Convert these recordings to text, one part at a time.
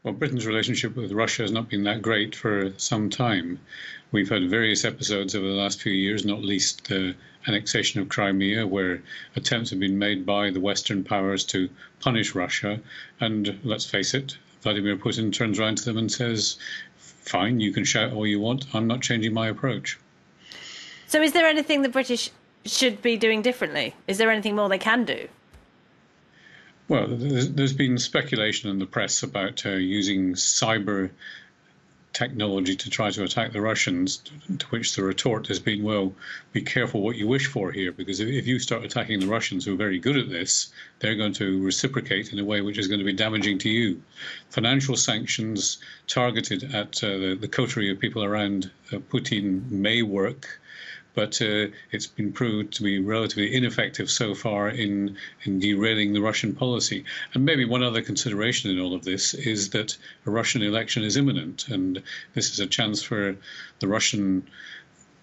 Well, Britain's relationship with Russia has not been that great for some time. We've had various episodes over the last few years, not least the annexation of Crimea, where attempts have been made by the Western powers to punish Russia. And let's face it, Vladimir Putin turns around to them and says, fine, you can shout all you want. I'm not changing my approach. So is there anything the British should be doing differently? Is there anything more they can do? Well, there's been speculation in the press about using cyber technology to try to attack the Russians, to which the retort has been, well, be careful what you wish for here, because if you start attacking the Russians, who are very good at this, they're going to reciprocate in a way which is going to be damaging to you. Financial sanctions targeted at the coterie of people around Putin may work, but it's been proved to be relatively ineffective so far in derailing the Russian policy. And maybe one other consideration in all of this is that a Russian election is imminent, and this is a chance for the Russian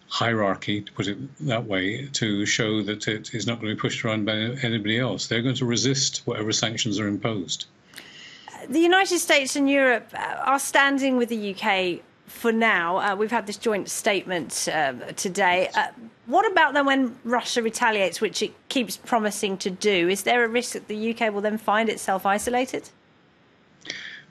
hierarchy, to put it that way, to show that it is not going to be pushed around by anybody else. They're going to resist whatever sanctions are imposed. The United States and Europe are standing with the UK for now. We've had this joint statement today. What about then when Russia retaliates, which it keeps promising to do? Is there a risk that the UK will then find itself isolated?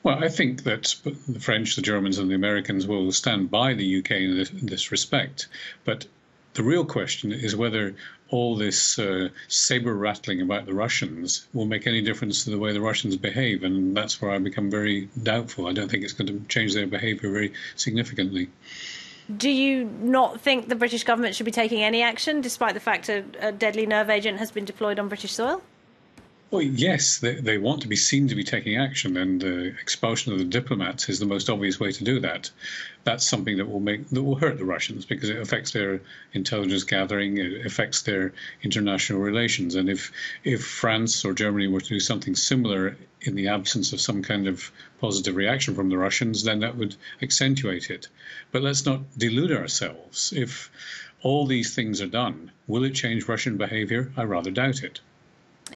Well, I think that the French, the Germans and the Americans will stand by the UK in this respect. But the real question is whether all this saber rattling about the Russians will make any difference to the way the Russians behave. And that's where I become very doubtful. I don't think it's going to change their behavior very significantly. Do you not think the British government should be taking any action, despite the fact a deadly nerve agent has been deployed on British soil? Well, yes, they want to be seen to be taking action, and the expulsion of the diplomats is the most obvious way to do that. That's something that will hurt the Russians, because it affects their intelligence gathering, it affects their international relations. And if France or Germany were to do something similar in the absence of some kind of positive reaction from the Russians, then that would accentuate it. But let's not delude ourselves. If all these things are done, will it change Russian behavior? I rather doubt it.